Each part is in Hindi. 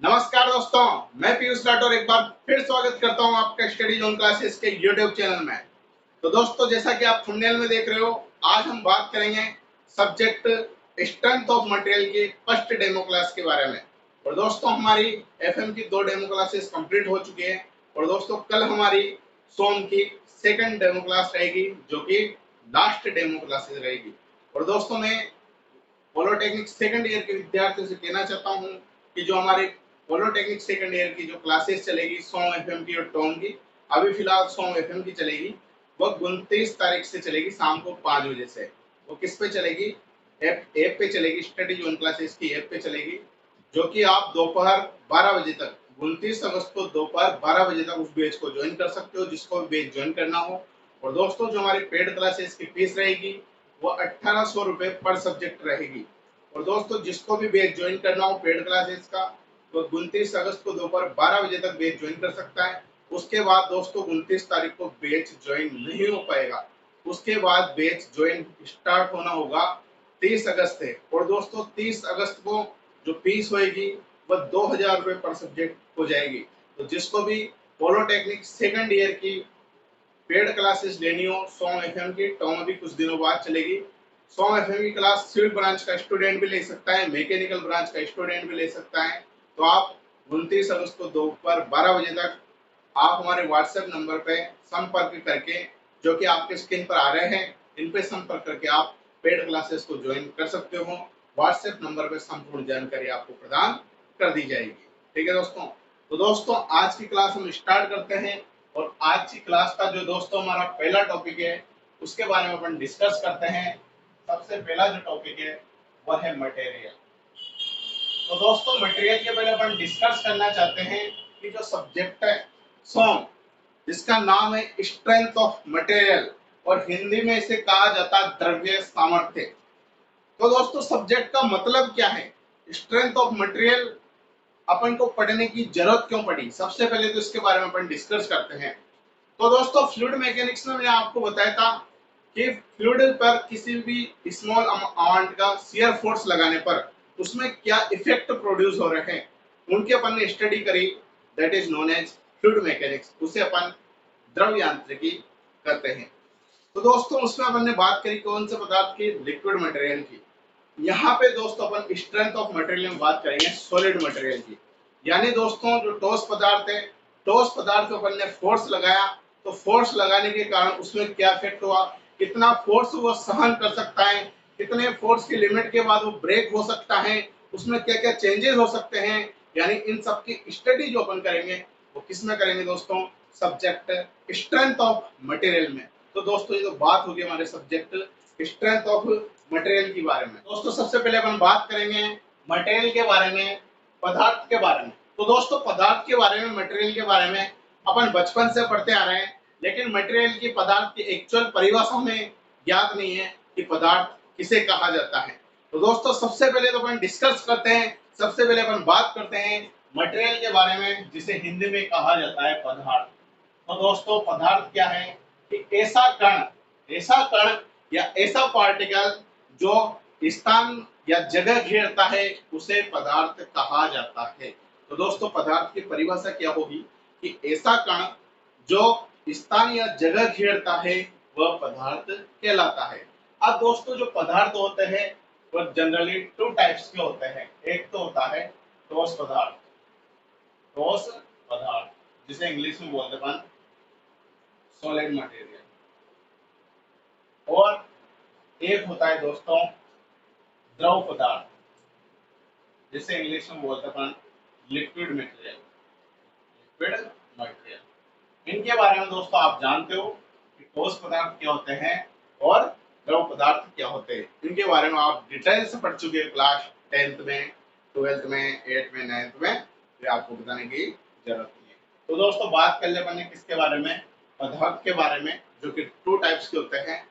नमस्कार दोस्तों, मैं पीयूष राठौर एक बार फिर स्वागत करता हूं आपका स्टडी जोन क्लासेस के यूट्यूब चैनल में। तो दोस्तों, जैसा कि आप थंबनेल में देख रहे हो, आज हम बात करेंगे सब्जेक्ट स्ट्रेंथ ऑफ मटेरियल की फर्स्ट डेमो क्लास के बारे में। और दोस्तों, हमारी एफएम की 2 डेमो क्लासेस कंप्लीट हो चुकी है। और दोस्तों, कल हमारी सोम की सेकंड डेमो क्लास रहेगी, जो कि लास्ट डेमो क्लासेस रहेगी। और दोस्तों, मैं पॉलिटेक्निक सेकंड ईयर के विद्यार्थियों से कहना चाहता हूं कि जो हमारे पॉलिटेक्निक सेकंड ईयर की जो क्लासेस चलेगी सोम एफएम की और टॉम की, अभी फिलहाल सोम एफएम की चलेगी, वो 29 तारीख से चलेगी शाम को 5 बजे से। वो किस पे चलेगी? ऐप पे चलेगी, स्टडी जोन क्लासेस की ऐप पे चलेगी, जो कि आप दोपहर 12 बजे तक 29 अगस्त को दोपहर 12 बजे तक उस बैच को ज्वाइन कर सकते हो, जिसको भी बैच ज्वाइन करना हो। और दोस्तों, जो हमारी पेड क्लासेस की फीस रहेगी वो 1800 रुपए पर सब्जेक्ट रहेगी। और दोस्तों, जिसको भी बैच ज्वाइन करना हो पेड क्लासेस का, तो 29 अगस्त को दोपहर 12 बजे तक बैच ज्वाइन कर सकता है। उसके बाद दोस्तों 29 तारीख को बैच ज्वाइन नहीं हो पाएगा। उसके बाद बैच ज्वाइन स्टार्ट होना होगा 30 अगस्त से। और दोस्तों, 30 अगस्त को जो फीस होगी वह 2000 रुपए पर सब्जेक्ट हो जाएगी। तो जिसको भी पॉलिटेक्निक सेकंड ईयर की पेड क्लासेस लेनी हो सोम एफएम की, टॉम अभी कुछ दिनों बाद चलेगी। सोम एफएम की क्लास सिविल ब्रांच का स्टूडेंट भी ले सकता है, मैकेनिकल ब्रांच का स्टूडेंट भी ले सकता है। तो आप 29 अगस्त को दोपहर 12 बजे तक आप हमारे व्हाट्सएप नंबर पे संपर्क करके, जो कि आपके स्क्रीन पर आ रहे हैं, इन पे संपर्क करके आप पेड क्लासेस को ज्वाइन कर सकते हो। व्हाट्सएप नंबर पे संपूर्ण जानकारी आपको प्रदान कर दी जाएगी। ठीक है दोस्तों। तो दोस्तों, आज की क्लास हम स्टार्ट करते हैं। और आज की क्लास का जो दोस्तों हमारा पहला टॉपिक है, उसके बारे में अपन डिस्कस करते हैं। सबसे पहला जो टॉपिक है वह है मटेरियल। तो दोस्तों, मटेरियल के पहले अपन डिस्कस करना चाहते हैं कि जो सब्जेक्ट है सॉन्ग, जिसका नाम है स्ट्रेंथ ऑफ मटेरियल, और हिंदी में इसे कहा जाता है द्रव्य सामर्थ्य। तो दोस्तों, सब्जेक्ट का मतलब क्या है? स्ट्रेंथ ऑफ मटेरियल अपन को पढ़ने की जरूरत क्यों पड़ी? सबसे पहले तो इसके बारे में अपन डिस्कस करते हैं। तो दोस्तों, फ्लूइड मैकेनिक्स में मैंने आपको बताया था कि फ्लूइड पर किसी भी स्मॉल अमाउंट का शियर फोर्स लगाने पर उसमें क्या इफेक्ट प्रोड्यूस हो रहे हैं, उनकी अपन ने स्टडी करी। That is known as fluid mechanics. उसे अपन द्रव यांत्रिकी कहते हैं। तो दोस्तों, उसमें अपन ने बात करी कौन से पदार्थ की? लिक्विड मटेरियल की। यहाँ पे दोस्तों अपन स्ट्रेंथ ऑफ मटेरियल में बात करेंगे सॉलिड मटेरियल की। यानी दोस्तों, जो ठोस पदार्थ है, ठोस पदार्थ को अपन ने फोर्स लगाया, तो फोर्स लगाने के कारण उसमें क्या इफेक्ट हुआ, कितना फोर्स वो सहन कर सकता है, कितने फोर्स की लिमिट के बाद वो ब्रेक हो सकता है, उसमें क्या क्या चेंजेस हो सकते हैं। यानी इन सब की स्टडी जो अपन करेंगे वो किस में करेंगे दोस्तों? सब्जेक्ट स्ट्रेंथ ऑफ मटेरियल में। तो दोस्तों, ये तो बात होगी हमारे सब्जेक्ट स्ट्रेंथ ऑफ मटेरियल के बारे में। दोस्तों, सबसे पहले अपन बात करेंगे मटेरियल के बारे में, पदार्थ के बारे में। तो दोस्तों, पदार्थ के बारे में, मटेरियल के बारे में अपन बचपन से पढ़ते आ रहे हैं, लेकिन मटेरियल की, पदार्थ की एक्चुअल परिभाषा हमें ज्ञात नहीं है कि पदार्थ किसे कहा जाता है। तो दोस्तों, सबसे पहले तो अपन डिस्कस करते हैं, सबसे पहले अपन बात करते हैं मटेरियल के बारे में, जिसे हिंदी में कहा जाता है पदार्थ। तो दोस्तों, पदार्थ क्या है? कि ऐसा कण या ऐसा पार्टिकल जो स्थान या जगह घेरता है, उसे पदार्थ कहा जाता है। तो दोस्तों, पदार्थ की परिभाषा क्या होगी? कि ऐसा कण जो स्थान या जगह घेरता है वह पदार्थ कहलाता है। अब दोस्तों, जो पदार्थ होते हैं वह जनरली 2 टाइप्स के होते हैं। एक तो होता है ठोस पदार्थ, ठोस पदार्थ जिसे इंग्लिश में बोलते हैं सॉलिड मटेरियल। और एक होता है दोस्तों द्रव पदार्थ, जिसे इंग्लिश में बोलते हैं लिक्विड मटेरियल। लिक्विड मटेरियल, इनके बारे में दोस्तों आप जानते हो कि ठोस पदार्थ क्या होते हैं और द्रव पदार्थ क्या होते हैं। इनके बारे में आप डिटेल से पढ़ चुके हैं क्लास 10th में, 12th में, 8th में, 9th में। ये आपको बताने की जरूरत नहीं है। तो दोस्तों, बात कर ले बने किसके बारे में? पदार्थ के बारे में, जो कि 2 टाइप्स के होते हैं,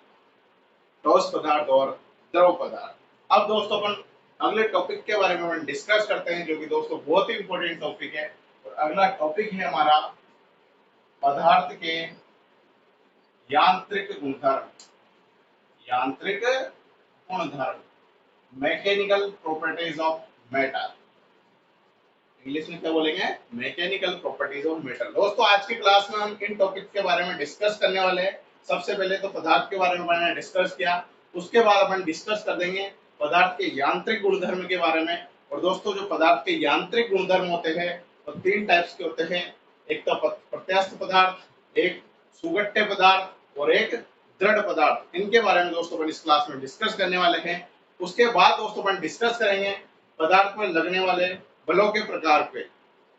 ठोस पदार्थ और द्रव पदार्थ। अब दोस्तों, अपन अगले टॉपिक के बारे में अपन डिस्कस करते हैं, जो कि दोस्तों बहुत ही इंपॉर्टेंट टॉपिक है। और अगला टॉपिक है हमारा पदार्थ के यांत्रिक गुणधर्म। यांत्रिक गुणधर्म, mechanical properties of matter. English में क्या बोलेंगे, मैकेनिकल प्रॉपर्टीज ऑफ मेटल। दोस्तों आज की क्लास में हम इन टॉपिक के बारे में डिस्कस करने वाले हैं। सबसे पहले तो पदार्थ के बारे में मैंने डिस्कस किया, उसके बाद अपन डिस्कस कर देंगे पदार्थ के यांत्रिक गुणधर्म के बारे में। और दोस्तों जो पदार्थ के यांत्रिक गुणधर्म होते हैं वो तीन टाइप्स के होते हैं, एक तो प्रत्यास्थ पदार्थ, एक सुगठ्य पदार्थ और एक दृढ़ पदार्थ। इनके बारे में दोस्तों अपन इस क्लास में डिस्कस करने वाले हैं। उसके बाद दोस्तों अपन डिस्कस करेंगे पदार्थ में लगने वाले बलों के प्रकार पे,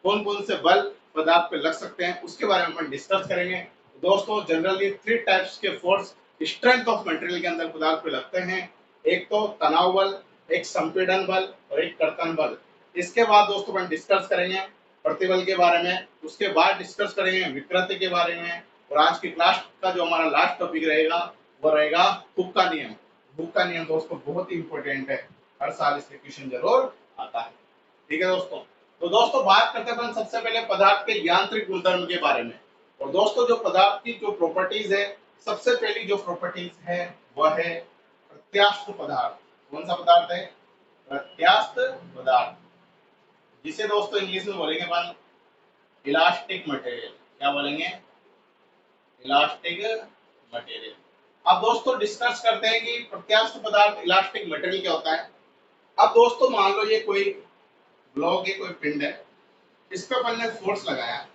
कौन कौन से बल पदार्थ पे लग सकते हैं उसके बारे में अपन डिस्कस करेंगे। दोस्तों जनरली थ्री टाइप्स के फोर्स स्ट्रेंथ ऑफ मटेरियल के अंदर पदार्थ पे लगते हैं, एक तो तनाव बल, एक संपीड़न बल और एक कर्तन बल। इसके बाद दोस्तों अपन डिस्कस करेंगे प्रतिबल के बारे में, उसके बाद डिस्कस करेंगे विकृति के बारे में, और आज की क्लास का जो हमारा लास्ट टॉपिक रहेगा वो रहेगा हुक का नियम। हुक का नियम दोस्तों बहुत ही इंपॉर्टेंट है, हर साल इससे क्वेश्चन जरूर आता है। ठीक है दोस्तों, तो दोस्तों बात करते हैं सबसे पहले पदार्थ के यांत्रिक गुणधर्म के बारे में। और दोस्तों जो पदार्थ की जो प्रॉपर्टीज है, सबसे पहली जो प्रॉपर्टीज है वह है प्रत्यास्थ पदार्थ। कौन सा पदार्थ है, प्रत्यास्थ पदार्थ, जिसे दोस्तों इंग्लिश में बोलेंगे अपन इलास्टिक मटेरियल। क्या बोलेंगे, इलास्टिक मटेरियल। अब दोस्तों डिस्कस करते हैं कि प्रत्यास्थ पदार्थ इलास्टिक मटेरियल क्या होता है। अब दोस्तों मान लो ये कोई ब्लॉक है, कोई पिंड है, इस पे अपन ने फोर्स लगाया,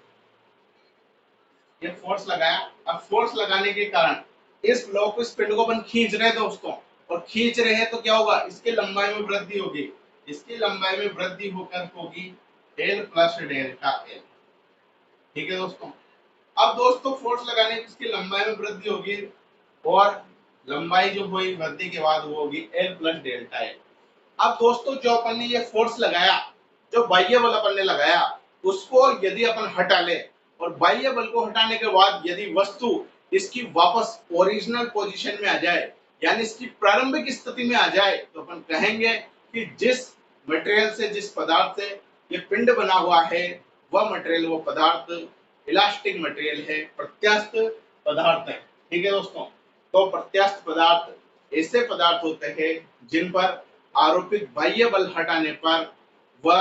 ये फोर्स लगाया। अब फोर्स लगाने के कारण इस ब्लॉक को, इस पिंड को अपन खींच रहे हैं दोस्तों, और खींच रहे हैं तो क्या होगा, इसकी लंबाई में वृद्धि होगी, इसकी लंबाई में वृद्धि होकर होगी L प्लस डेल्टा L। ठीक है दोस्तों, अब दोस्तों फोर्स लगाने की इसकी लंबाई में वृद्धि होगी, और लंबाई जो हुई वृद्धि के बाद वो होगी L प्लस डेल्टा L। अब दोस्तों जो अपन ने ये फोर्स लगाया, जो बाह्य बल अपन ने लगाया, उसको यदि अपन हटा ले, और बाह्य बल को हटाने के बाद यदि वस्तु इसकी वापस ओरिजिनल पोजीशन में आ जाए, यानी इसकी प्रारंभिक स्थिति में आ जाए, तो अपन कहेंगे कि जिस मटेरियल से, जिस पदार्थ से ये पिंड बना हुआ है वह मटेरियल, वो पदार्थ इलास्टिक मटेरियल है, प्रत्यास्थ पदार्थ है। ठीक है दोस्तों, तो प्रत्यास्थ पदार्थ ऐसे पदार्थ होते हैं जिन पर आरोपित बाह्य बल हटाने पर वह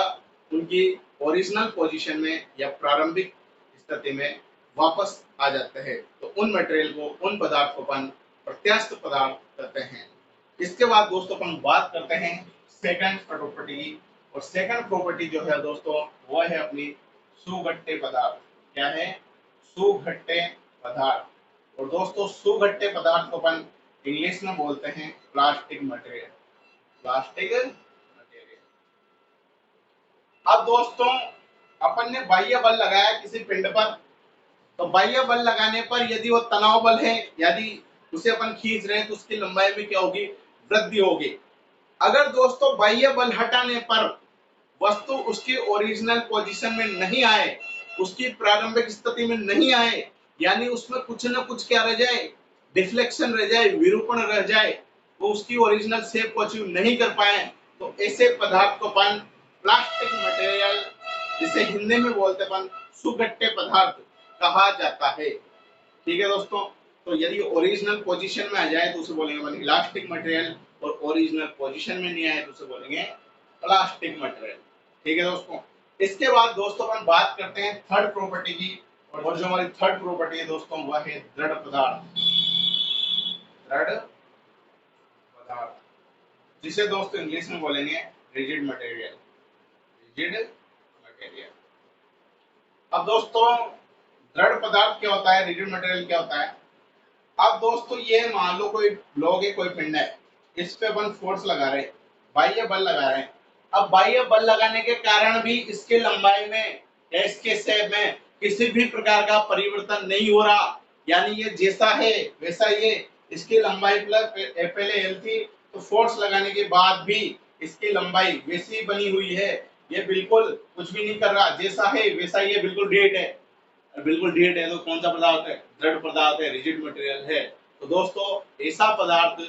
उनकी ओरिजिनल पोजीशन में या प्रारंभिक स्थिति में वापस आ जाते हैं, तो उन मटेरियल को, उन पदार्थ को अपन प्रत्यास्थ पदार्थ कहते हैं। इसके बाद दोस्तों अपन बात करते हैं सेकंड प्रॉपर्टी की, और सेकंड प्रॉपर्टी जो है दोस्तों वो है अपनी सुगठ्य पदार्थ। क्या है, सुगठ्य पदार्थ। और दोस्तों सुगठ्य पदार्थ को अपन इंग्लिश में बोलते हैं प्लास्टिक मटेरियल, प्लास्टिक मटेरियल। अब दोस्तों अपन ने बाह्य बल लगाया किसी पिंड पर, तो बाह्य बल लगाने पर यदि वो तनाव बल है, यदि उसे अपन खींच रहे हैं तो उसकी लंबाई में क्या होगी, वृद्धि होगी। अगर दोस्तों बाह्य बल हटाने पर वस्तु उसकी ओरिजिनल पोजीशन में नहीं आए, उसकी प्रारंभिक स्थिति में नहीं आए, यानी उसमें कुछ न कुछ क्या रह जाए, डिफ्लेक्शन रह जाए, विरूपण रह जाए, वो उसकी ओरिजिनल शेप को अचीव नहीं कर पाए, तो ऐसे पदार्थ को अपन प्लास्टिक मटेरियल, जिसे हिंदी में बोलते अपन सुगठ्य पदार्थ कहा जाता है। ठीक है दोस्तों, तो यदि ओरिजिनल पोजीशन में आ जाए तो उसे बोलेंगे अपन इलास्टिक मटेरियल, और ओरिजिनल पोजीशन में नहीं आए तो उसे बोलेंगे प्लास्टिक मटेरियल। ठीक है दोस्तों, इसके बाद दोस्तों अपन बात करते हैं थर्ड प्रॉपर्टी की, और जो हमारी थर्ड प्रॉपर्टी है दोस्तों वह है दृढ़ पदार्थ। दृढ़ पदार्थ, जिसे दोस्तों इंग्लिश में बोलेंगे रिजिड मटेरियल, रिजिड मटेरियल। अब दोस्तों दृढ़ पदार्थ क्या होता है, रिजिड मटेरियल क्या होता है। अब दोस्तों ये मान लो कोई ब्लॉक है, कोई पिंड है, इस पे अपन फोर्स लगा रहे हैं, बाह्य बल लगा रहे हैं। अब बाह्य बल लगाने के कारण भी इसके लंबाई में या इसके शेप में किसी भी प्रकार का परिवर्तन नहीं हो रहा, यानी ये जैसा है वैसा ये, इसकी लंबाई प्लस पहले एल थी, तो फोर्स लगाने के बाद भी इसकी लंबाई वैसी ही बनी हुई है, ये बिल्कुल कुछ भी नहीं कर रहा, जैसा है वैसा ये बिल्कुल ढीठ है। बिल्कुल ढीठ है तो कौन सा पदार्थ है, दृढ़ पदार्थ है, रिजिड मटेरियल है। तो दोस्तों ऐसा पदार्थ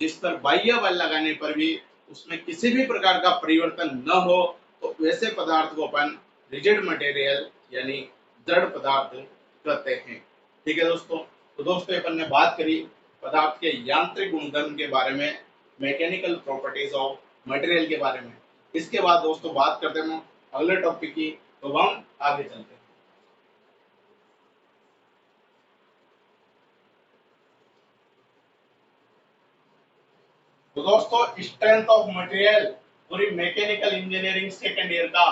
जिस पर बाह्य बल लगाने पर भी उसमें किसी भी प्रकार का परिवर्तन न हो, तो वैसे पदार्थ को अपन रिजिड मटेरियल यानी दृढ़ पदार्थ कहते हैं। ठीक है दोस्तों, तो दोस्तों अपन ने बात करी पदार्थ के यांत्रिक गुणधर्म के बारे में, मैकेनिकल प्रॉपर्टीज ऑफ मटेरियल के बारे में। इसके बाद दोस्तों बात करते हैं अगले टॉपिक की, तो हम आगे चलते हैं। तो दोस्तों स्ट्रेंथ ऑफ मटेरियल पूरी मैकेनिकल इंजीनियरिंग सेकेंड ईयर का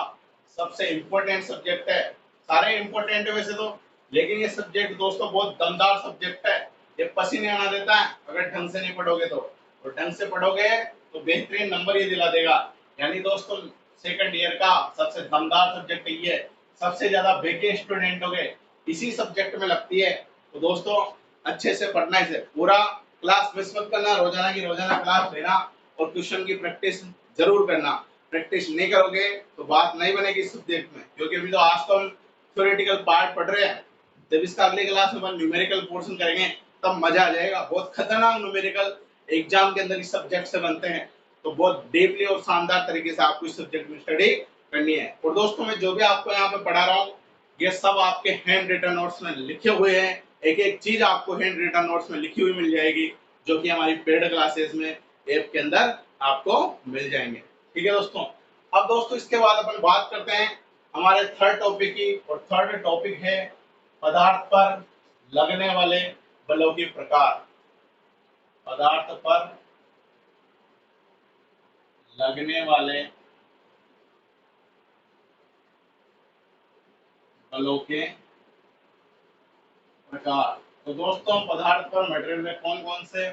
सबसे इंपॉर्टेंट सब्जेक्ट है। सारे इंपॉर्टेंट है वैसे तो, लेकिन ये सब्जेक्ट दोस्तों बहुत दमदार सब्जेक्ट है। ये पसीने आना देता है अगर ढंग से नहीं पढ़ोगे तो, और ढंग से पढ़ोगे तो बेहतरीन नंबर ये दिला देगा। यानी दोस्तों सेकंड ईयर का सबसे दमदार सब्जेक्ट ये है। सबसे ज्यादा बेके स्टूडेंट हो गए इसी सब्जेक्ट में लगती है। तो दोस्तों अच्छे से पढ़ना, इसे पूरा क्लास मिस मत करना, रोजाना की रोजाना क्लास लेना और क्वेश्चन की प्रैक्टिस जरूर करना। प्रैक्टिस नहीं करोगे तो बात नहीं बनेगी इस सब्जेक्ट में, क्योंकि अभी तो आज तो हम थ्योरेटिकल पार्ट पढ़ रहे हैं। जब इसका अगली क्लास में अपन न्यूमेरिकल पोर्शन करेंगे तब मजा आ जाएगा। बहुत खतरनाक न्यूमेरिकल एग्जाम के अंदर इस सब्जेक्ट से बनते हैं। तो बहुत डीपली और शानदार तरीके से आपको इस सब्जेक्ट में स्टडी करनी है। और दोस्तों मैं जो भी आपको यहाँ पे पढ़ा रहा हूँ ये सब आपके हैंड रिटन नोट्स में लिखे हुए हैं। एक एक चीज आपको हैंड रिटन नोट्स में लिखी हुई मिल जाएगी, जो कि हमारी पेड क्लासेस में ऐप के अंदर आपको मिल जाएंगे। ठीक है दोस्तों। अब दोस्तों इसके बाद अपन बात करते हैं हमारे थर्ड टॉपिक की, और थर्ड टॉपिक है पदार्थ पर लगने वाले बलों के प्रकार। पदार्थ पर लगने वाले बलों के प्रकार। तो दोस्तों पदार्थ पर मटेरियल में कौन कौन से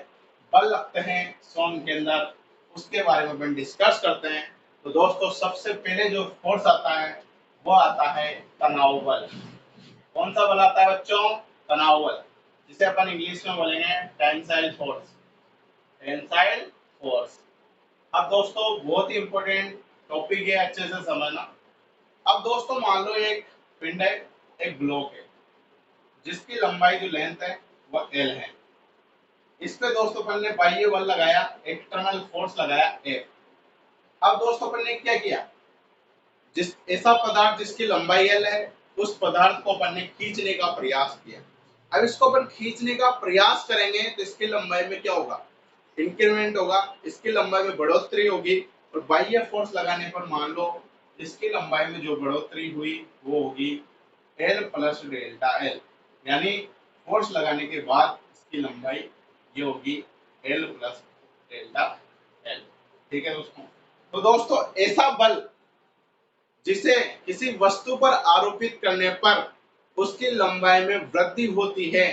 बल लगते हैं सोन के अंदर, उसके बारे में अपन डिस्कस करते हैं। तो दोस्तों सबसे पहले जो फोर्स आता है वो आता है तनाव बल। कौन सा बल आता है बच्चों? तनाव बल, जिसे अपन इंग्लिश में बोलेंगे टेंसाइल फोर्स। Tensile force. अब दोस्तों बहुत ही इंपॉर्टेंट टॉपिक है, अच्छे से समझना। अब दोस्तों मान लो एक पिंड है, एक ब्लॉक है, जिसकी लंबाई जो लेंथ है वो एल है। इस पे दोस्तों अपन ने बाह्य बल लगाया, एक्सटर्नल फोर्स लगाया एफ। अब दोस्तों अपन ने क्या किया, जिस ऐसा पदार्थ जिसकी लंबाई एल है उस पदार्थ को अपन ने खींचने का प्रयास किया। अब इसको अपन खींचने का प्रयास करेंगे तो इसकी लंबाई में क्या होगा, इंक्रीमेंट होगा, इसकी लंबाई में बढ़ोतरी होगी। और बाह्य फोर्स लगाने पर मान लो इसकी लंबाई में जो बढ़ोतरी हुई वो होगी एल प्लस डेल्टा एल। यानी फोर्स लगाने के बाद इसकी लंबाई ये होगी एल प्लस डेल्टा एल। ठीक है दोस्तों। तो दोस्तों ऐसा बल जिसे किसी वस्तु पर आरोपित करने पर उसकी लंबाई में वृद्धि होती है,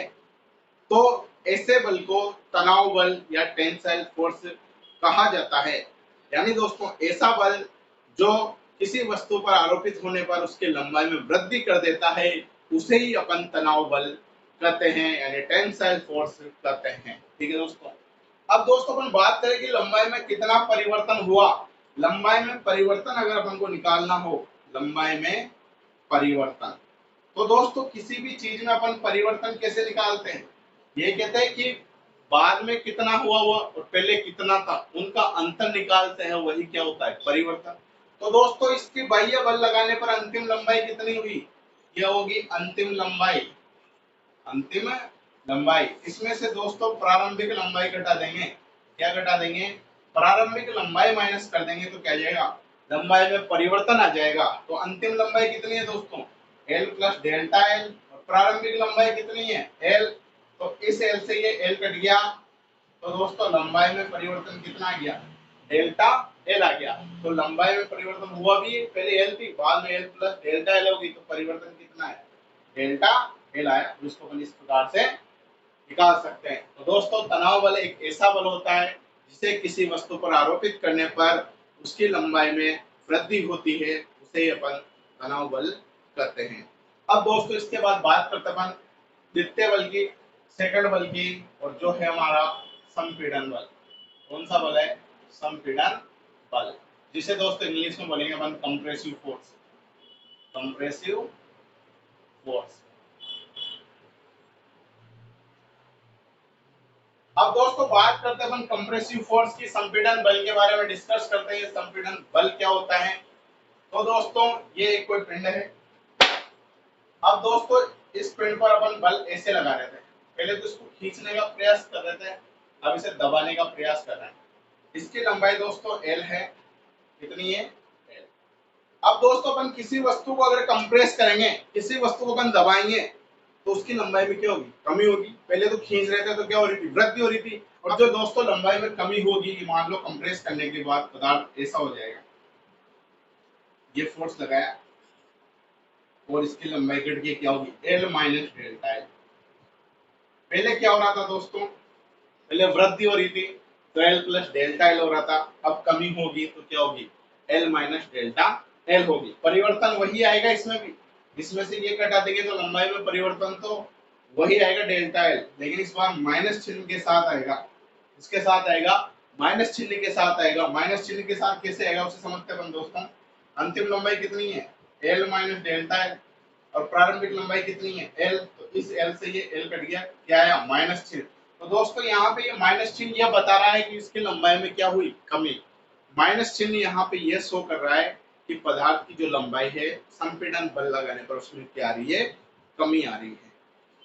तो ऐसे बल को तनाव बल या टेंसाइल फोर्स कहा जाता है। यानी दोस्तों ऐसा बल जो किसी वस्तु पर आरोपित होने पर उसकी लंबाई में वृद्धि कर देता है उसे ही अपन तनाव बल कहते हैं, यानी टेंसाइल फोर्स कहते हैं। ठीक है दोस्तों। अब दोस्तों अपन बात करें कि लंबाई में कितना परिवर्तन हुआ। लंबाई में परिवर्तन अगर अपन को निकालना हो, लंबाई में परिवर्तन, तो दोस्तों किसी भी चीज में अपन परिवर्तन कैसे निकालते हैं, ये कहते हैं कि बाद में कितना हुआ और पहले कितना था उनका अंतर निकालते हैं, वही क्या होता है, परिवर्तन। तो दोस्तों इसकी बाह्य बल लगाने पर अंतिम लंबाई कितनी हुई, यह होगी अंतिम लंबाई। अंतिम लंबाई, इसमें से दोस्तों प्रारंभिक लंबाई घटा देंगे। क्या घटा देंगे, प्रारंभिक लंबाई माइनस कर देंगे तो क्या जाएगा, लंबाई में परिवर्तन आ जाएगा। तो अंतिम लंबाई कितनी है दोस्तों, एल प्लस डेल्टा एल। और प्रारंभिक लंबाई कितनी है, एल। तो इस एल से ये एल कट गया, तो दोस्तों लंबाई में परिवर्तन कितना आ गया, डेल्टा एल आ गया। तो लंबाई में परिवर्तन हुआ भी है, पहले एल थी बाद में एल प्लस डेल्टा एल होगी, तो परिवर्तन कितना है, डेल्टा एल आया। इसको अपन इस प्रकार से निकाल सकते हैं। तो दोस्तों तनाव बल एक ऐसा बल होता है जिसे किसी वस्तु पर आरोपित करने पर उसकी लंबाई में वृद्धि होती है, उसे अपन तनाव बल कहते हैं। अब दोस्तों इसके बाद बात करते हैं द्वितीय बल की, सेकंड बल की, और जो है हमारा संपीड़न बल। कौन सा बल है, संपीड़न बल, जिसे दोस्तों इंग्लिश में बोलेंगे अपन कंप्रेसिव फोर्स। Compressive force. अब दोस्तों बात करते हैं अपन कंप्रेसिव फोर्स की, संपीड़न बल के बारे में डिस्कस करते हैं। संपीड़न बल क्या होता है, तो दोस्तों ये एक कोई पिंड है। अब दोस्तों इस पिंड पर अपन बल ऐसे लगा रहे थे, पहले तो इसको खींचने का प्रयास कर रहे थे, अब इसे दबाने का प्रयास कर रहे हैं। इसकी लंबाई दोस्तों एल है, कितनी है, एल। अब दोस्तों अपन किसी वस्तु को अगर कंप्रेस करेंगे, किसी वस्तु को अपन दबाएंगे तो उसकी लंबाई में क्या होगी, कमी होगी। पहले तो खींच रहे थे तो क्या हो रही थी, वृद्धि हो रही थी। और जो दोस्तों लंबाई में कमी होगी, मान लो कंप्रेस करने के बाद पदार्थ ऐसा हो जाएगा, ये फोर्स लगाया और इसकी लंबाई घट के क्या होगी, एल माइनस डेल्टा एल। पहले क्या हो रहा था दोस्तों, पहले वृद्धि हो रही थी तो एल प्लस डेल्टा एल हो रहा था। अब कमी होगी तो क्या होगी, एल माइनस डेल्टा एल होगी। परिवर्तन वही आएगा इसमें भी, इसमें से ये घटा देंगे तो लंबाई में परिवर्तन तो वही आएगा डेल्टा एल, लेकिन इस बार माइनस चिन्ह के साथ आएगा। इसके साथ आएगा, माइनस चिन्ह के साथ आएगा। माइनस चिन्ह के साथ कैसे आएगा उसे समझते हैं दोस्तों। अंतिम लंबाई कितनी है, एल माइनस डेल्टा एल, और प्रारंभिक लंबाई कितनी है, एल। तो इस एल से ये एल कट गया, क्या आया, माइनस चिन्ह। तो दोस्तों यहाँ पे ये माइनस चिन्ह यह बता रहा है कि इसकी लंबाई में क्या हुई, कमी। माइनस चिन्ह यहाँ पे ये शो कर रहा है कि पदार्थ की जो लंबाई है संपीड़न बल लगाने पर उसमें क्या आ रही है, कमी आ रही है।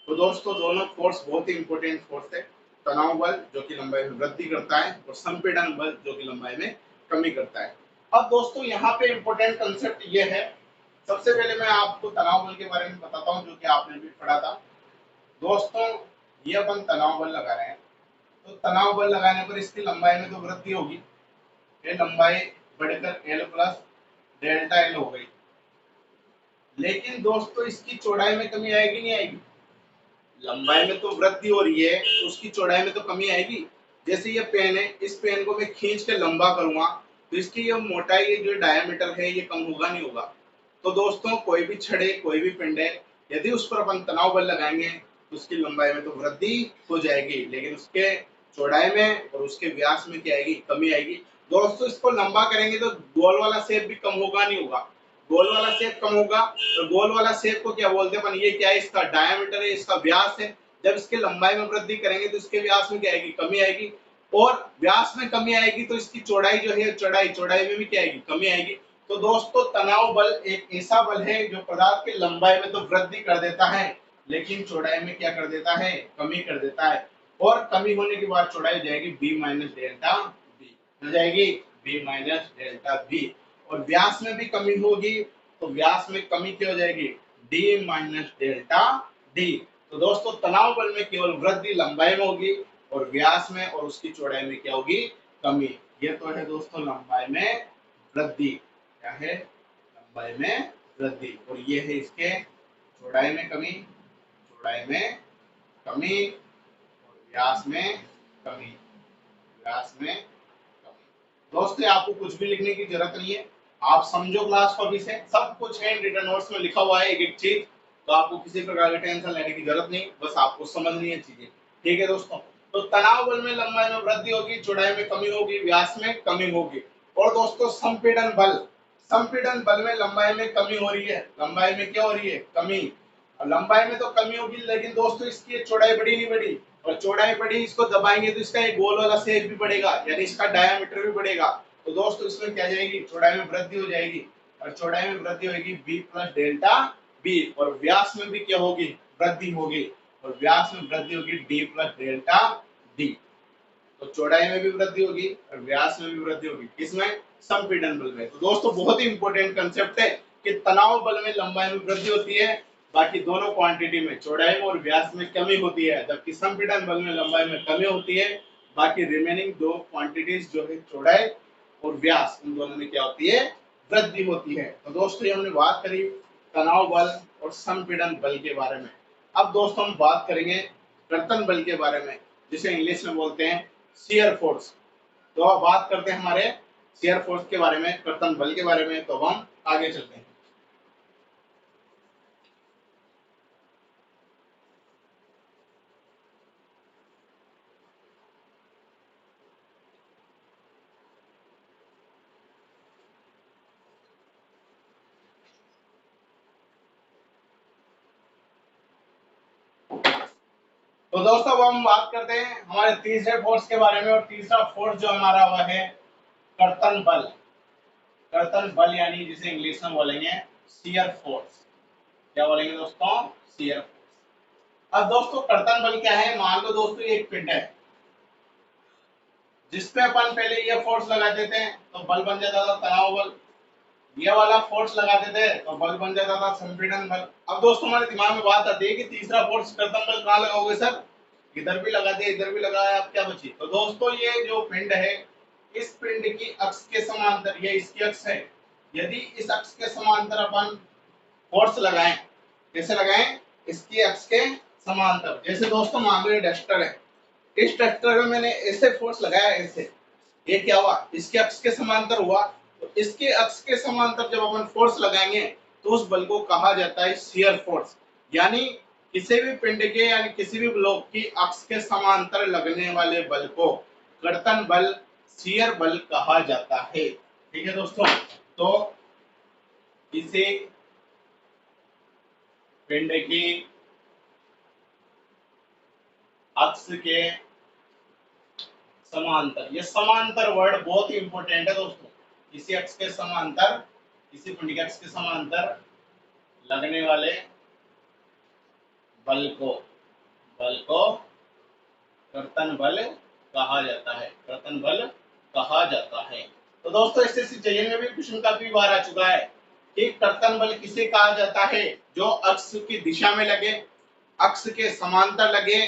तो दोस्तों दोनों फोर्स बहुत ही इंपॉर्टेंट फोर्स है। तनाव बल जो कि लंबाई में वृद्धि करता है, और संपीड़न बल जो कि लंबाई में कमी करता है। अब दोस्तों यहाँ पे इंपॉर्टेंट कंसेप्ट ये है, सबसे पहले मैं आपको तनाव बल के बारे में बताता हूँ जो कि आपने भी पढ़ा था। दोस्तों ये अपन तनाव बल लगा रहे हैं, तो तनाव बल लगाने पर इसकी लंबाई में तो वृद्धि होगी, ये लंबाई बढ़कर एल प्लस डेल्टा एल हो गई। लेकिन दोस्तों इसकी चौड़ाई में कमी आएगी, नहीं आएगी। लंबाई में तो वृद्धि हो रही है तो उसकी चौड़ाई में तो कमी आएगी। जैसे ये पेन है, इस पेन को मैं खींच के लंबा करूंगा तो इसकी ये मोटाई, ये जो डायमीटर है ये कम होगा, नहीं होगा। तो दोस्तों कोई भी छड़ है, कोई भी पिंड है, यदि उस पर अपन तनाव बल लगाएंगे तो उसकी लंबाई में तो वृद्धि हो जाएगी, लेकिन उसके चौड़ाई में और उसके व्यास में क्या आएगी, कमी आएगी। दोस्तों इसको लंबा करेंगे तो गोल वाला शेप भी कम होगा, नहीं होगा। गोल वाला शेप कम होगा, तो गोल वाला शेप को क्या बोलते हैं अपन, ये क्या है, इसका डायमीटर है, इसका व्यास है। जब इसके लंबाई में वृद्धि करेंगे तो इसके व्यास में क्या आएगी, कमी आएगी। और व्यास में कमी आएगी तो इसकी चौड़ाई जो है, चौड़ाई में भी क्या आएगी, कमी आएगी। तो दोस्तों तनाव बल एक ऐसा बल है जो पदार्थ की लंबाई में तो वृद्धि कर देता है, लेकिन चौड़ाई में क्या कर देता है, कमी कर देता है। और कमी होने के बाद चौड़ाई हो जाएगी बी माइनस डेल्टा बी, हो जाएगी बी माइनस डेल्टा बी। और व्यास में भी कमी होगी तो व्यास में कमी क्या हो जाएगी, डी माइनस डेल्टा डी। तो दोस्तों तनाव बल में केवल वृद्धि लंबाई में होगी और व्यास में और उसकी चौड़ाई में क्या होगी, कमी। ये तो है दोस्तों लंबाई में वृद्धि, क्या है, लंबाई में वृद्धि। और ये है इसके चौड़ाई में कमी, चौड़ाई में कमी, और व्यास में कमी, व्यास में कमी। दोस्तों आपको कुछ भी लिखने की जरूरत नहीं है, आप समझो क्लास को अभी से, सब कुछ है रिटन नोट्स में लिखा हुआ है एक एक चीज। तो आपको किसी प्रकार की टेंशन लेने की जरूरत नहीं, बस आपको समझनी है चीजें, ठीक है दोस्तों। तो तनाव बल में लंबाई में वृद्धि होगी, चौड़ाई में कमी होगी, व्यास में कमी होगी। और दोस्तों संपीड़न बल, संपीड़न बल में लंबाई में कमी हो रही है, लंबाई में क्या हो रही है, कमी। लंबाई में तो कमी होगी, लेकिन दोस्तों इसकी चौड़ाई बढ़ी नहीं बढ़ी, और चौड़ाई बढ़ी, इसको दबाएंगे तो इसका एक गोल वाला शेप भी बढ़ेगा, यानी इसका डायमीटर भी बढ़ेगा। तो दोस्तों इसमें क्या जाएगी, चौड़ाई में वृद्धि हो जाएगी, और चौड़ाई में वृद्धि होगी बी प्लस डेल्टा बी। और व्यास में भी क्या होगी, वृद्धि होगी, और व्यास में वृद्धि होगी डी प्लस डेल्टा डी। तो चौड़ाई में भी वृद्धि होगी और व्यास में भी वृद्धि होगी, किसमें, संपीड़न बल में। तो दोस्तों बहुत ही इंपॉर्टेंट कंसेप्ट है कि तनाव बल में लंबाई में वृद्धि होती है, बाकी दोनों क्वांटिटी में चौड़ाई में और व्यास में कमी होती है, जबकि संपीड़न बल में लंबाई में कमी होती है, बाकी रिमेनिंग दो क्वांटिटीज जो है चौड़ाई और व्यास, उन दोनों में क्या होती है, वृद्धि होती है। तो दोस्तों ये हमने बात करी तनाव बल और संपीड़न बल के बारे में। अब दोस्तों हम बात करेंगे कर्तन बल के बारे में, जिसे इंग्लिश में बोलते हैं शियर फोर्स। तो अब बात करते हैं हमारे शियर फोर्स के बारे में, कर्तन बल के बारे में। तो हम आगे चलते हैं। तो दोस्तों अब हम बात करते हैं हमारे तीसरे फोर्स के बारे में, और तीसरा फोर्स जो हमारा हुआ है कर्तन बल। कर्तन बल यानी जिसे इंग्लिश में बोलेंगे शियर फोर्स। क्या बोलेंगे दोस्तों, शियर फोर्स। अब दोस्तों कर्तन बल क्या है, मान लो दोस्तों ये एक पिंड है जिसपे अपन पहले ये फोर्स लगा देते हैं तो बल बन जाता था तनाव बल। ये वाला फोर्स लगाते थे तो बल बन जाता था संपीड़न बल। अब दोस्तों हमारे दिमाग में बात आती है कि तीसरा फोर्स कर्तन बल कहाँ लगाओगे सर? इधर भी लगा दिया, इधर भी लगाया, अब क्या बची? तो दोस्तों ये जो पिंड है, इस पिंड की अक्ष के समांतर, ये इसकी अक्ष है, यदि इस अक्ष के समांतर अपन फोर्स लगाएं, कैसे लगाएं? इसकी अक्ष के समांतर। जैसे दोस्तों मान लो ये डस्टर है, इस डस्टर में मैंने ऐसे फोर्स लगाया, ऐसे, ये क्या हुआ? इसके अक्ष के समांतर हुआ। तो इसके अक्ष के समांतर जब अपन फोर्स लगाएंगे तो उस बल को कहा जाता है शियर फोर्स। यानी किसी भी पिंड के यानी किसी भी ब्लॉक की अक्ष के समांतर लगने वाले बल को कर्तन बल, शियर बल कहा जाता है। ठीक है दोस्तों, तो इसे पिंड की अक्ष के समांतर, ये समांतर वर्ड बहुत ही इंपॉर्टेंट है दोस्तों। किसी अक्ष के समांतर, किसी पिंड के अक्ष के समांतर लगने वाले बल को कर्तन बल कहा जाता है, कर्तन बल कहा जाता है। तो दोस्तों एसएससी जेईई में भी क्वेश्चन काफी बार आ चुका है कि कर्तन बल किसे कहा जाता है? जो अक्ष की दिशा में लगे, अक्ष के समांतर लगे,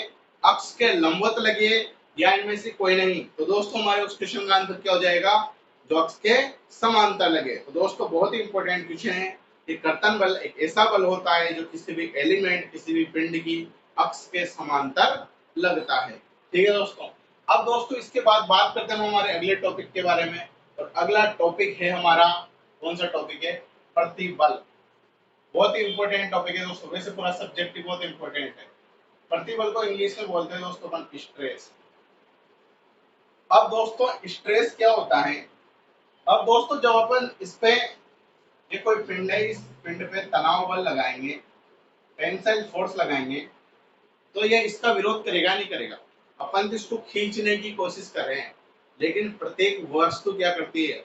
अक्ष के लंबवत लगे, या इनमें से कोई नहीं। तो दोस्तों हमारे उस क्वेश्चन का आंसर क्या हो जाएगा? जो अक्ष के समांतर लगे। तो दोस्तों बहुत ही इंपॉर्टेंट क्वेश्चन है कि कर्तन बल एक ऐसा बल होता है जो किसी भी एलिमेंट, किसी भी पिंड की अक्ष के समांतर लगता है। ठीक है दोस्तों, अब दोस्तों इसके बाद बात करते हैं हमारे अगले टॉपिक के बारे में। और अगला टॉपिक है हमारा, कौन सा टॉपिक है? प्रतिबल। बहुत ही इंपॉर्टेंट टॉपिक है दोस्तों, वैसे पूरा सब्जेक्ट ही बहुत इंपॉर्टेंट है। प्रतिबल को इंग्लिश में बोलते हैं दोस्तों अपन स्ट्रेस। अब दोस्तों स्ट्रेस क्या होता है? अब दोस्तों जब अपन इस पे, ये कोई पिंड है, इस पिंड पे तनाव बल लगाएंगे, टेंसाइल फोर्स लगाएंगे, तो ये इसका विरोध करेगा नहीं करेगा? अपन तो इसको खींचने की कोशिश कर रहे हैं, लेकिन प्रत्येक वस्तु क्या करती है?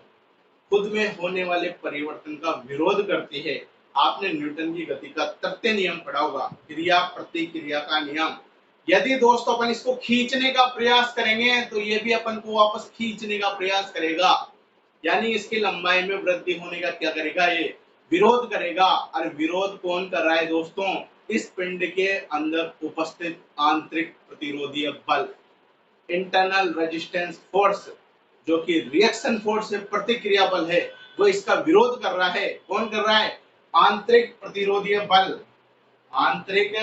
खुद में होने वाले परिवर्तन का विरोध करती है। आपने न्यूटन की गति का तृतीय नियम पढ़ा होगा, क्रिया प्रतिक्रिया का नियम। यदि दोस्तों अपन इसको खींचने का प्रयास करेंगे तो ये भी अपन को वापस खींचने का प्रयास करेगा, यानी इसकी लंबाई में वृद्धि होने का क्या करेगा? ये विरोध करेगा। और विरोध कौन कर रहा है दोस्तों? इस पिंड के अंदर उपस्थित आंतरिक प्रतिरोधीय बल, इंटरनल रेजिस्टेंस फोर्स, जो कि रिएक्शन फोर्स है, प्रतिक्रिया बल है, वो इसका विरोध कर रहा है। कौन कर रहा है? आंतरिक प्रतिरोधीय बल, आंतरिक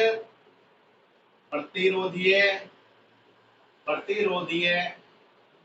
प्रतिरोधीय प्रतिरोधीय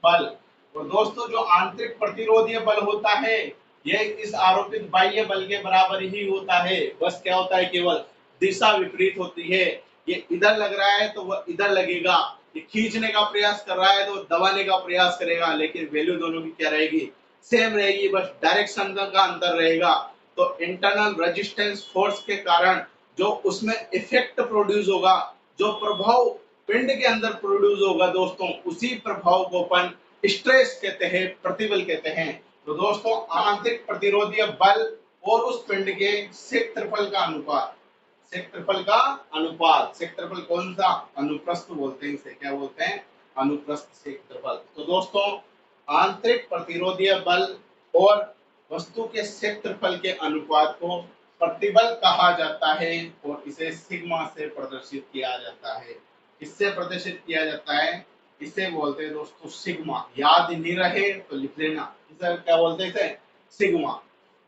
बल। और दोस्तों जो आंतरिक प्रतिरोधीय बल होता है, यह इस आरोपित बाह्य बल के बराबर ही होता है। बस क्या होता है? केवल दिशा विपरीत होती है। ये इधर लग रहा है तो वह इधर लगेगा, ये खींचने का प्रयास कर रहा है तो दबाने का प्रयास करेगा, लेकिन वैल्यू दोनों की क्या रहेगी? सेम रहेगी, बस डायरेक्शन का अंतर रहेगा। तो इंटरनल रेजिस्टेंस फोर्स के कारण जो उसमें इफेक्ट प्रोड्यूस होगा, जो प्रभाव पिंड के अंदर प्रोड्यूस होगा दोस्तों, उसी प्रभाव को अपन स्ट्रेस कहते हैं, प्रतिबल कहते हैं। तो दोस्तों आंतरिक प्रतिरोधीय बल और उस पिंड के क्षेत्रफल का अनुपात, क्षेत्रफल का अनुपात, क्षेत्रफल कौन सा? अनुप्रस्थ बोलते हैं इसे, क्या बोलते हैं? अनुप्रस्थ क्षेत्रफल। तो दोस्तों आंतरिक प्रतिरोधीय बल और वस्तु के क्षेत्रफल के अनुपात को प्रतिबल कहा जाता है, और इसे सिग्मा से प्रदर्शित किया जाता है। इससे प्रदर्शित किया जाता है, इसे बोलते हैं दोस्तों सिग्मा। याद नहीं रहे तो लिख लेना, इसे क्या बोलते हैं? इसे सिग्मा।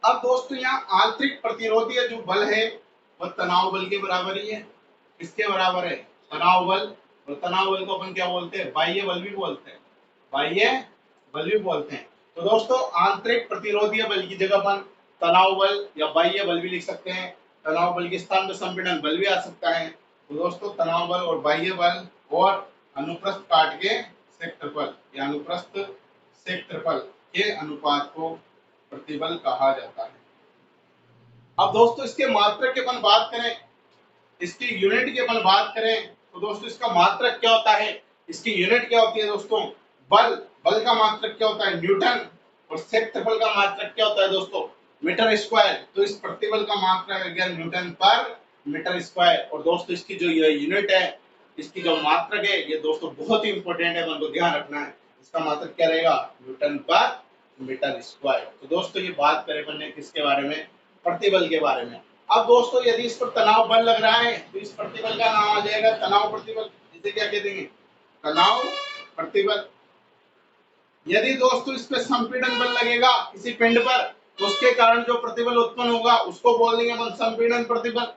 अब दोस्तों यहाँ आंतरिक प्रतिरोधीय जो बल है वह तनाव बल के बराबर ही है। किसके बराबर है? तनाव बल। और तनाव बल को अपन क्या बोलते हैं? बाह्य बल भी बोलते हैं, बाह्य बल भी बोलते हैं। तो दोस्तों आंतरिक प्रतिरोधीय बल की जगह अपन तनाव बल या बाह्य बल भी लिख सकते हैं। तनाव बल के स्थान पर संपीड़न बल भी आ सकता है। तो दोस्तों तनाव बल और बाह्य बल और अनुप्रस्थ काट के क्षेत्रफल या अनुप्रस्थ क्षेत्रफल के अनुपात को प्रतिबल कहा जाता है। अब दोस्तों इसके मात्रक की अपन बात करें, इसकी यूनिट की अपन बात करें, तो दोस्तों इसका मात्रक क्या होता है? इसकी यूनिट क्या होती है दोस्तों? बल। बल का मात्रक क्या होता है? न्यूटन। और क्षेत्रफल का मात्रक क्या होता है दोस्तों? Meter square. तो इस प्रतिबल का मात्रक है गया न्यूटन पर मीटर स्क्वायर। और दोस्तों इसकी जो यूनिट है, इसकी जो मात्रक है, ये दोस्तों बहुत ही इंपॉर्टेंट है, मन को ध्यान रखना है। इसका मात्रक क्या रहेगा? न्यूटन पर मीटर स्क्वायर। तो दोस्तों ये बात करें अपन ने किसके बारे में, प्रतिबल के बारे में। अब दोस्तों यदि इस पर तनाव बल लग रहा है तो इस प्रतिबल का नाम आ जाएगा तनाव प्रतिबल। इसे क्या कह देंगे, तनाव प्रतिबल। यदि दोस्तों इस पे संपीड़न बल लगेगा किसी पिंड पर तो उसके कारण जो प्रतिबल उत्पन्न होगा उसको बोल देंगे अपन संपीड़न प्रतिबल।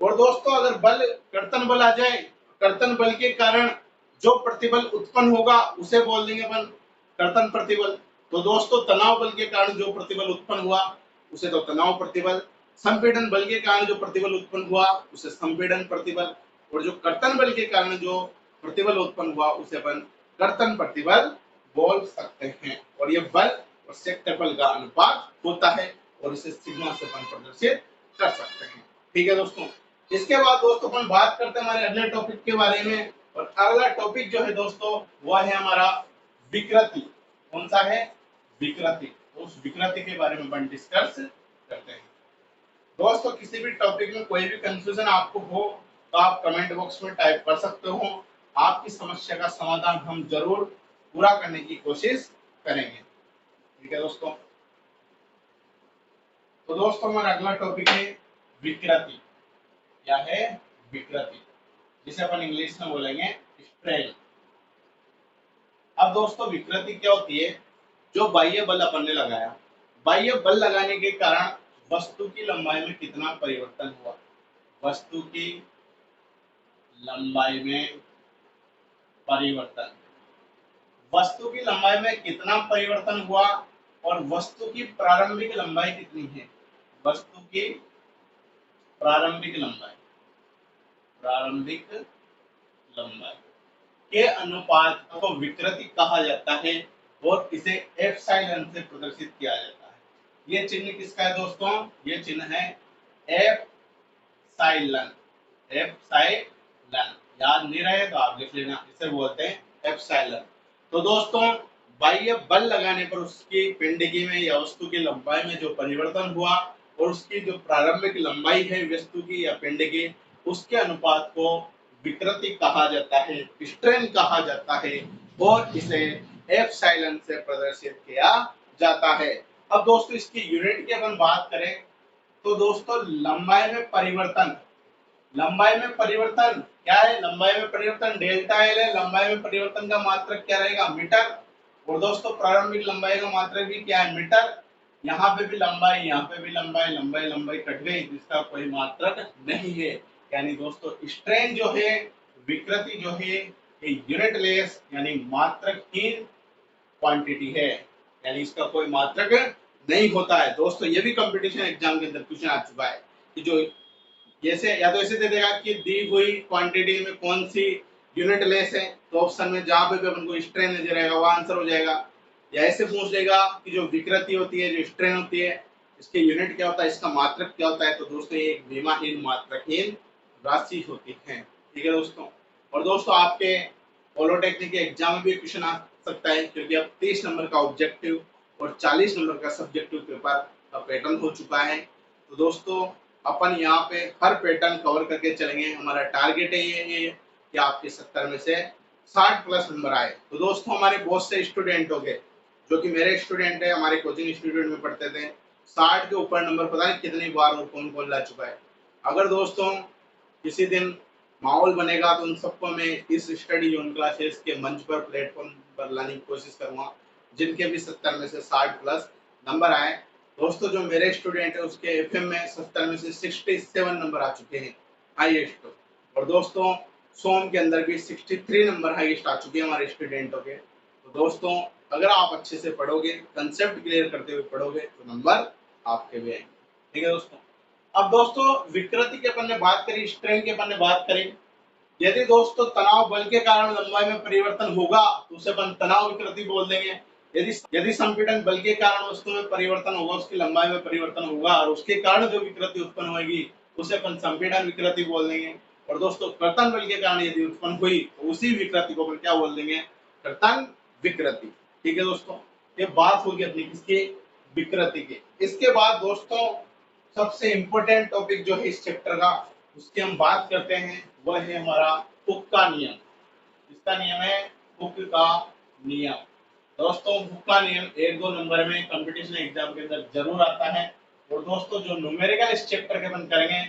और दोस्तों अगर बल कर्तन बल आ जाए, कर्तन बल के कारण जो प्रतिबल उत्पन्न होगा उसे बोल देंगे अपन कर्तन प्रतिबल। तो दोस्तों तनाव बल के कारण जो प्रतिबल उत्पन्न हुआ उसे तो तनाव प्रतिबल, संपीड़न बल के कारण जो प्रतिबल उत्पन्न हुआ उसे संपीड़न प्रतिबल, और जो कर्तन बल के कारण जो प्रतिबल उत्पन्न हुआ उसे अपन कर्तन प्रतिबल बोल सकते हैं। और ये बल और क्षेत्रफल का अनुपात होता है और इसे सिग्मा से अपन प्रदर्शित कर सकते हैं। ठीक है दोस्तों। इसके बाद दोस्तों अपन बात करते हैं हमारे अगले टॉपिक के बारे में, और अगला टॉपिक जो है दोस्तों वह है हमारा विकृति। कौन सा है, विकृति। उस विकृति के बारे में अपन डिस्कस करते हैं। दोस्तों किसी भी टॉपिक में कोई भी कंफ्यूजन आपको हो तो आप कमेंट बॉक्स में टाइप कर सकते हो, आपकी समस्या का समाधान हम जरूर पूरा करने की कोशिश करेंगे। ठीक है दोस्तों। तो दोस्तों हमारा अगला टॉपिक है विकृति। क्या है, विकृति, जिसे अपन इंग्लिश में बोलेंगे स्ट्रेन। अब दोस्तों विकृति क्या होती है, जो बाह्य बल अपन ने लगाया, बाह्य बल लगाने के कारण वस्तु की लंबाई में कितना परिवर्तन हुआ, वस्तु की लंबाई में परिवर्तन, वस्तु की लंबाई में कितना परिवर्तन हुआ और वस्तु की प्रारंभिक लंबाई कितनी है, वस्तु की प्रारंभिक लंबाई, प्रारंभिक लंबाई के अनुपात को विकृति कहा जाता है और इसे एप्सिलॉन से प्रदर्शित किया जाता है। ये चिन्ह किसका है दोस्तों, ये चिन्ह है एप्सिलॉन, एप्सिलॉन। याद नहीं रहे तो आप लिख लेना, इसे बोलते हैं एप्सिलॉन। तो दोस्तों बाह्य बल लगाने पर उसकी पिंडगी में या वस्तु की लंबाई में जो परिवर्तन हुआ और उसकी जो प्रारंभिक लंबाई है वस्तु की या पिंड की, उसके अनुपात को विकृति कहा जाता है, स्ट्रेन कहा जाता है और इसे एप्सिलॉन से प्रदर्शित किया जाता है। अब दोस्तों इसकी यूनिट की अपन बात करें तो दोस्तों लंबाई में परिवर्तन, लंबाई में परिवर्तन क्या है, लंबाई में परिवर्तन डेल्टा एल है। लंबाई में परिवर्तन का मात्रक क्या रहेगा, मीटर। और दोस्तों प्रारंभिक लंबाई का मात्रक भी क्या है, मीटर। यहाँ पे भी लंबाई, यहाँ पे भी लंबाई, लंबाई लंबाई कट गई, जिसका कोई मात्रक नहीं है। यानी दोस्तों स्ट्रेन जो है, विकृति जो है, ये यूनिट लेस यानी मात्रकहीन क्वांटिटी है, यानी इसका कोई मात्रक नहीं होता है। दोस्तों ये भी कंपटीशन एग्जाम के अंदर क्वेश्चन आ चुका है कि जो जैसे या तो ऐसे दे देगा कि दी हुई क्वांटिटी में कौन सी यूनिट लेस है, तो ऑप्शन में जहां पे भी अपन को स्ट्रेन नजर आएगा वो आंसर हो जाएगा। या ऐसे पूछ लेगा कि जो विकृति होती है, जो स्ट्रेन होती है, इसके यूनिट क्या होता है, इसका मात्रक क्या होता है, तो दोस्तों ये एक विमाहीन मात्रकहीन राशि होती है। ठीक है दोस्तों। और दोस्तों आपके पॉलिटेक्निक के एग्जाम में भी क्वेश्चन आ सकता है, क्योंकि अब 30 नंबर का ऑब्जेक्टिव और 40 नंबर का सब्जेक्टिव पेपर का पैटर्न हो चुका है। तो दोस्तों अपन यहाँ पे हर पैटर्न कवर करके चलेंगे। हमारा टारगेट है ये कि आपके 70 में से 60 प्लस नंबर आए। तो दोस्तों हमारे बहुत से स्टूडेंट हो गए जो कि मेरे स्टूडेंट है, हमारे कोचिंग इंस्टीट्यूट में पढ़ते थे, 60 के ऊपर नंबर पता नहीं कितनी बार और कौन कौन ला चुका है। अगर दोस्तों किसी दिन माहौल बनेगा तो उन सबको मैं इस स्टडी जोन क्लासेस के मंच पर, प्लेटफॉर्म पर लाने की कोशिश करूंगा, जिनके भी 70 में से 60 प्लस नंबर आए। दोस्तों जो मेरे स्टूडेंट है उसके एफएम में 70 में से 67 नंबर आ चुके हैं हाईएस्ट। और दोस्तों सोम के अंदर भी 63 नंबर हाईएस्ट आ चुके हैं हमारे स्टूडेंटों के। तो दोस्तों अगर आप अच्छे से पढ़ोगे, कंसेप्ट क्लियर करते हुए पढ़ोगे तो नंबर आपके भी आएंगे। ठीक है दोस्तों। अब दोस्तों विकृति के अपन ने बात करी, स्ट्रेन के अपन ने बात करी। यदि दोस्तों तनाव बल के कारण लंबाई में परिवर्तन होगा तो उसे अपन तनाव विकृति बोल देंगे। यदि संपीड़न बल के कारण वस्तु में परिवर्तन होगा, उसकी लंबाई में परिवर्तन होगा और उसके कारण जो विकृति उत्पन्न होगी उसे अपन संपीड़न विकृति बोल देंगे। और दोस्तों कर्तन बल के कारण यदि उत्पन्न हुई तो उसी विकृति को अपन क्या बोल देंगे, कर्तन विकृति। ठीक है दोस्तों। ये बात होगी अपनी किसकी, विकृति की। इसके बाद दोस्तों सबसे इंपॉर्टेंट टॉपिक जो है इस चैप्टर का, उसकी हम बात करते हैं, वह है हमारा हुक का नियम। इसका नियम है हुक का नियम। दोस्तों बुक का नियम 1-2 नंबर में कंपटीशन एग्जाम के अंदर जरूर आता है। और दोस्तों जो न्यूमेरिकल इस चैप्टर के अपन करेंगे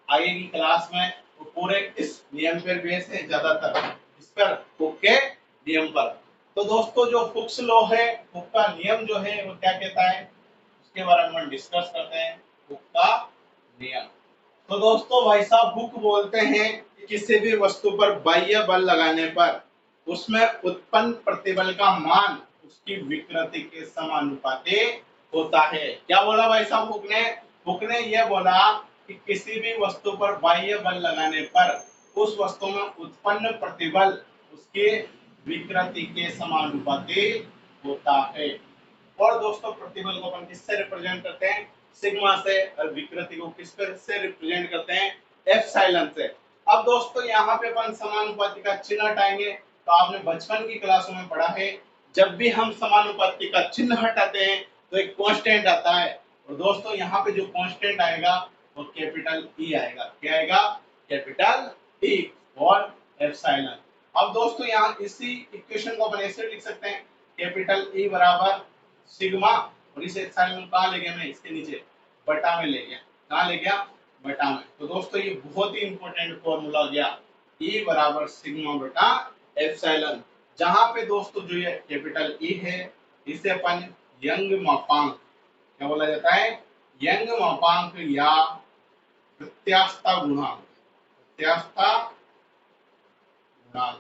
आगे की क्लास में, वो पूरे इस नियम पर बेस है, ज्यादातर इस पर हुक के नियम पर। तो दोस्तों जो हुक्स लॉ है, हुक का नियम जो है वो क्या कहता है, उसके बारे में डिस्कस करते हैं। हुक का नियम, तो दोस्तों भाई साहब हुक बोलते हैं कि किसी भी वस्तु पर बाह्य बल लगाने पर उसमें उत्पन्न प्रतिबल का मान उसकी विकृति के समानुपाती होता है। क्या बोला भाई साहब हुक ने? हुक ने यह बोला कि किसी भी वस्तु पर बाह्य बल लगाने पर उस वस्तु में उत्पन्न प्रतिबल उसके विकृति के समानुपाती होता है। और दोस्तों प्रतिबल को अपन किससे रिप्रेजेंट करते हैं? सिग्मा से। और विकृति को किस पर से रिप्रेजेंट करते हैं? एप्सिलॉन से। अब दोस्तों यहाँ पे अपन समानुपाती का चिन्ह हटाएंगे। तो आपने बचपन की क्लासों में पढ़ा है, जब भी हम समानुपाती का चिन्ह हटाते हैं तो एक कांस्टेंट आता है। और दोस्तों यहाँ पे जो कांस्टेंट आएगा वो कैपिटल ई आएगा। क्या आएगा? कैपिटल ई और एप्सिलॉन। अब दोस्तों यहाँ इसी इक्वेशन को अपन ऐसे लिख सकते हैं, कैपिटल ई बराबर सिग्मा, और इसे एप्सिलॉन कहाँ ले गया मैं? इसके नीचे बटा में ले गया। कहाँ ले गया? बटा में। तो दोस्तों ये बहुत ही इंपॉर्टेंट फॉर्मूला गया, E बराबर सिग्मा बटा एप्सिलॉन। जहां पे दोस्तों जो ये कैपिटल E है इसे अपन यंग मापांक क्या बोला जाता है? यंग मापांक या प्रत्यास्थता गुणांक, प्रत्यास्थता गुणांक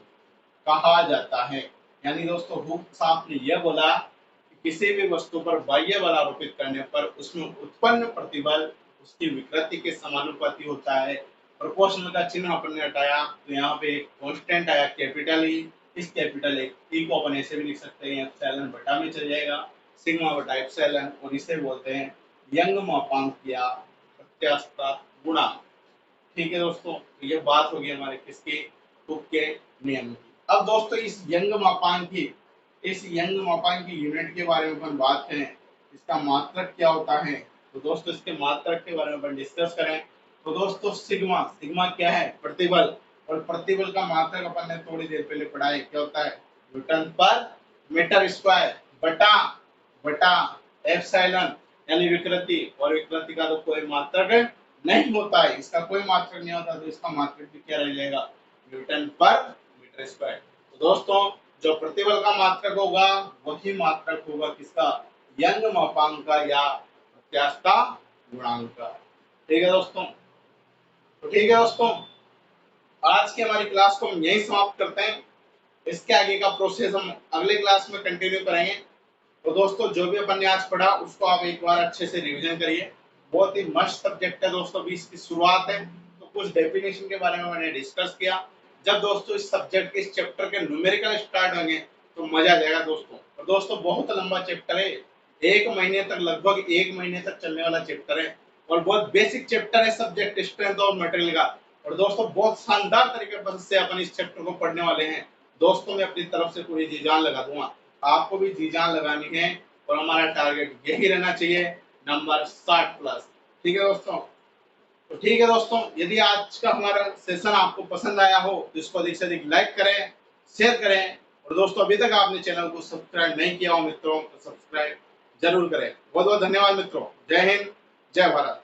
कहा जाता है। यानी दोस्तों हुक साहब ने यह बोला कि किसी भी वस्तु पर बाह्य बल आरोपित करने पर उसमें उत्पन्न प्रतिबल उसकी विकृति के समानुपाती होता है। प्रोपोर्शनल का चिन्ह अपन ने हटाया तो यहाँ पे एक कांस्टेंट आया कैपिटल ई। इस कैपिटल ई को अपन ऐसे भी लिख सकते हैं, एप्सिलॉन बटा में चल जाएगा, सिग्मा बटा एप्सिलॉन, और इसे बोलते हैं यंग मापांक या प्रत्यास्थता गुणांक। ठीक है दोस्तों, ये बात होगी हमारे किसकी? हुक के नियम की। अब दोस्तों इस यंग मापांक की यूनिट के बारे में अपन बात करें, इसका मात्रक क्या होता है, तो दोस्तों इसके मात्रक के बारे में अपन डिस्कस करें तो दोस्तों सिग्मा, सिग्मा क्या है? प्रतिबल। और प्रतिबल का मात्रक अपन ने थोड़ी देर पहले पढ़ा है, क्या होता है? न्यूटन पर मीटर स्क्वायर बटा बटा एप्सिलॉन यानी विकृति। और विकृति का तो कोई मात्रक नहीं होता है, इसका कोई मात्रक नहीं होता, तो इसका मात्रक भी क्या रह जाएगा? न्यूटन पर मीटर स्क्वायर। तो दोस्तों जो प्रतिबल का मात्रक होगा वही मात्रक होगा किसका? यंग मापांक का या प्रत्यास्थता गुणांक का। ठीक है दोस्तों, तो ठीक है दोस्तों, आज की हमारी क्लास को हम यही समाप्त करते हैं। इसके आगे का प्रोसेस हम अगले क्लास में कंटिन्यू करेंगे। तो दोस्तों जो भी अपन ने आज पढ़ा उसको आप एक बार अच्छे से रिवीजन करिए। बहुत ही मस्त सब्जेक्ट है दोस्तों, अभी इसकी शुरुआत है तो कुछ डेफिनेशन के बारे में मैंने डिस्कस किया। जब दोस्तों इस सब्जेक्ट के इस चैप्टर के न्यूमेरिकल स्टार्ट होंगे तो मजा आ जाएगा दोस्तों। और दोस्तों बहुत लंबा चैप्टर है, 1 महीने तक, लगभग 1 महीने तक चलने वाला चैप्टर है, और बहुत बेसिक चैप्टर है सब्जेक्ट स्ट्रेंथ ऑफ मटेरियल का। और दोस्तों बहुत शानदार तरीके से अपन इस चैप्टर को पढ़ने वाले हैं दोस्तों। मैं अपनी तरफ से पूरी जी जान लगा दूंगा, आपको भी जी जान लगानी है, और हमारा टारगेट यही रहना चाहिए, नंबर 60 प्लस। ठीक है दोस्तों, तो ठीक है दोस्तों, यदि आज का हमारा सेशन आपको पसंद आया हो तो इसको अधिक से अधिक लाइक करें, शेयर करें, और दोस्तों अभी तक आपने चैनल को सब्सक्राइब नहीं किया हो मित्रों तो सब्सक्राइब जरूर करें। बहुत बहुत धन्यवाद मित्रों। जय हिंद, जय भारत।